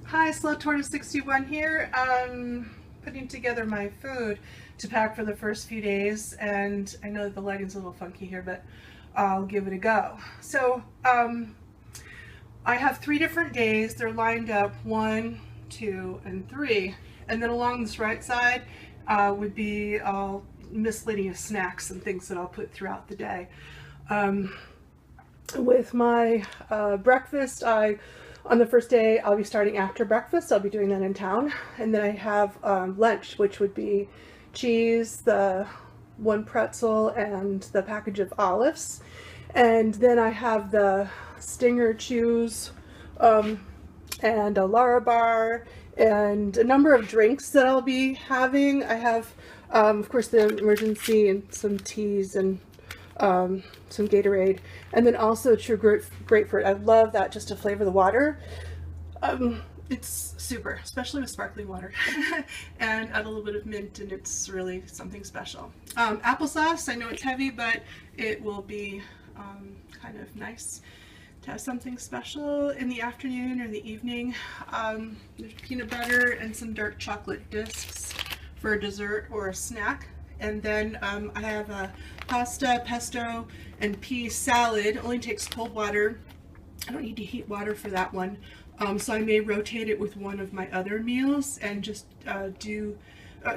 Hi, Slow Tortoise 61 here. Putting together my food to pack for the first few days, and I know the lighting's a little funky here, but I'll give it a go. So I have 3 different days. They're lined up 1, 2, and 3, and then along this right side would be all miscellaneous snacks and things that I'll put throughout the day. With my breakfast, on the first day I'll be starting after breakfast. I'll be doing that in town, and then I have lunch, which would be cheese, the 1 pretzel, and the package of olives, and then I have the Stinger chews and a Lara bar and a number of drinks that I'll be having. I have of course the emergency and some teas and some Gatorade, and then also true grapefruit. I love that just to flavor the water. It's super, especially with sparkling water. And add a little bit of mint, and it's really something special. Applesauce, I know it's heavy, but it will be kind of nice to have something special in the afternoon or the evening. There's peanut butter and some dark chocolate discs for a dessert or a snack. And then I have a pasta, pesto, and pea salad. It only takes cold water. I don't need to heat water for that one. So I may rotate it with one of my other meals and just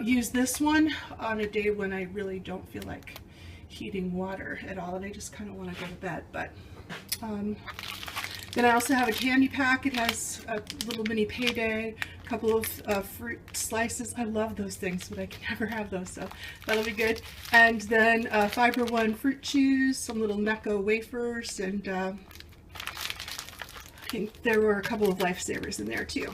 use this one on a day when I really don't feel like heating water at all, and I just kind of want to go to bed. But then I also have a candy pack. It has a little mini payday, a couple of fruit slices. I love those things, but I can never have those, so that'll be good. And then Fiber One fruit chews, some little Necco wafers, and I think there were a couple of Lifesavers in there too.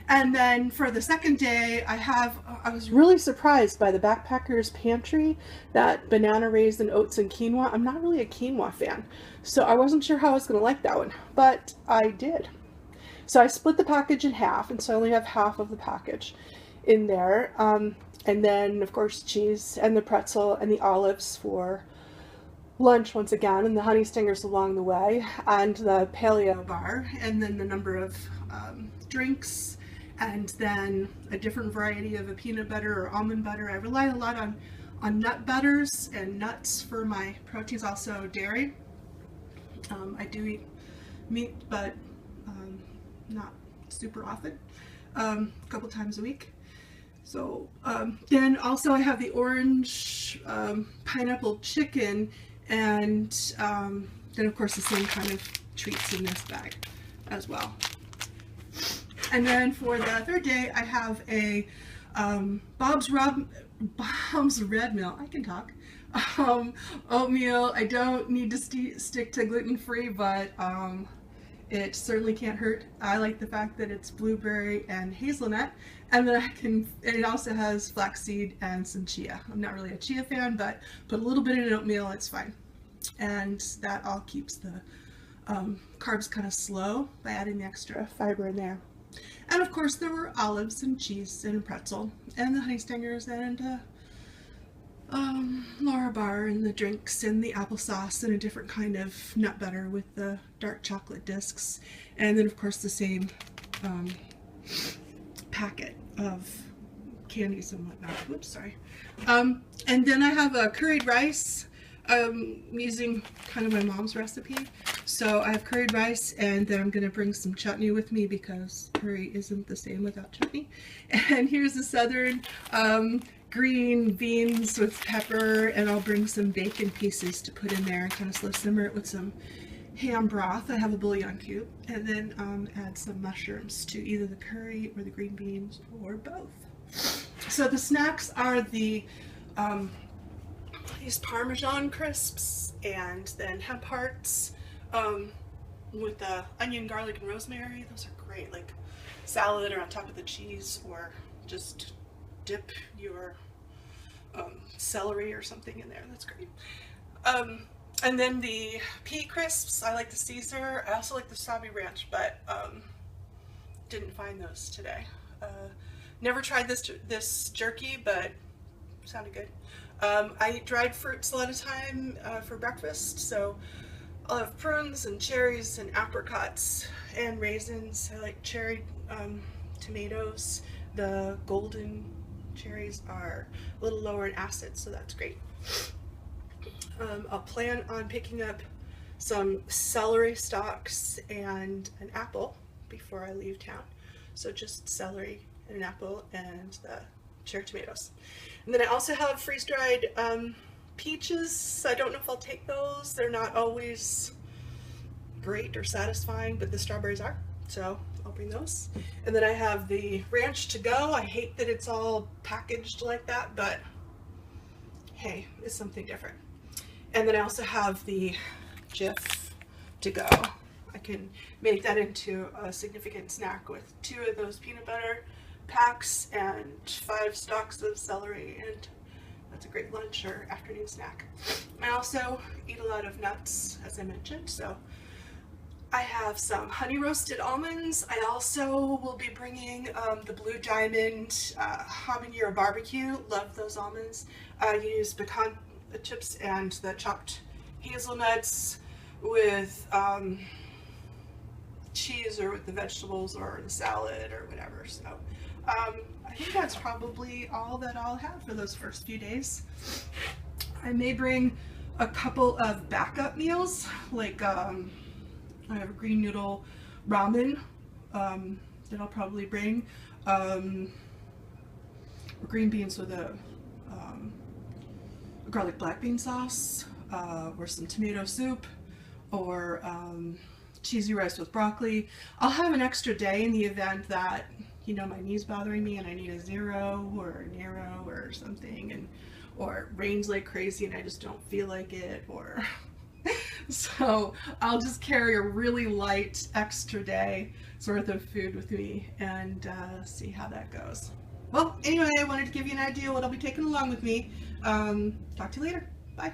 And then for the second day, I was really surprised by the Backpackers Pantry, that banana raisin, oats, and quinoa. I'm not really a quinoa fan, so I wasn't sure how I was going to like that one, but I did. So I split the package in half, and so I only have half of the package in there. And then, of course, cheese and the pretzel and the olives for lunch once again, and the honey stingers along the way, and the paleo bar, and then the number of drinks, and then a different variety of a peanut butter or almond butter. I rely a lot on nut butters and nuts for my proteins, also dairy. I do eat meat, but not super often, a couple times a week. So then also I have the orange pineapple chicken, and then of course the same kind of treats in this bag as well. And then for the third day, I have a Bob's Red Mill. I can talk. Oatmeal. I don't need to stick to gluten-free, but it certainly can't hurt. I like the fact that it's blueberry and hazelnut, and then it also has flaxseed and some chia. I'm not really a chia fan, but put a little bit in oatmeal, it's fine. And that all keeps the carbs kind of slow by adding the extra fiber in there. And of course there were olives and cheese and pretzel and the honey stingers and Lara bar and the drinks and the applesauce and a different kind of nut butter with the dark chocolate discs, and then of course the same packet of candies and whatnot. Whoops, sorry. And then I have a curried rice. Using kind of my mom's recipe. So I have curried rice, and then I'm going to bring some chutney with me because curry isn't the same without chutney. And here's the southern green beans with pepper, and I'll bring some bacon pieces to put in there and kind of slow simmer it with some ham broth. I have a bouillon cube, and then add some mushrooms to either the curry or the green beans or both. So the snacks are these Parmesan crisps, and then hemp hearts with the onion, garlic, and rosemary. Those are great, like salad or on top of the cheese, or just dip your celery or something in there. That's great. And then the pea crisps, I like the Caesar. I also like the Sabi Ranch, but didn't find those today. Never tried this jerky, but sounded good. I eat dried fruits a lot of time for breakfast, so I'll have prunes and cherries and apricots and raisins. I like cherry tomatoes. The golden cherries are a little lower in acid, so that's great. I'll plan on picking up some celery stalks and an apple before I leave town. So just celery and an apple and the cherry tomatoes. And then I also have freeze-dried peaches. I don't know if I'll take those. They're not always great or satisfying, but the strawberries are. So I'll bring those. And then I have the ranch to go. I hate that it's all packaged like that, but hey, it's something different. And then I also have the Jif to go. I can make that into a significant snack with 2 of those peanut butter packs and 5 stalks of celery, and that's a great lunch or afternoon snack. I also eat a lot of nuts, as I mentioned, so I have some honey roasted almonds. I also will be bringing the Blue Diamond habanero barbecue. Love those almonds. I use pecan chips and the chopped hazelnuts with cheese or with the vegetables or the salad or whatever. So I think that's probably all that I'll have for those first few days. I may bring a couple of backup meals, like I have a green noodle ramen that I'll probably bring, green beans with a garlic black bean sauce, or some tomato soup, or cheesy rice with broccoli. I'll have an extra day in the event that, you know, my knee's bothering me and I need a Zero or a Nero or something, and or it rains like crazy and I just don't feel like it, or so I'll just carry a really light extra day worth of food with me and see how that goes. Well, anyway, I wanted to give you an idea what I'll be taking along with me. Talk to you later. Bye.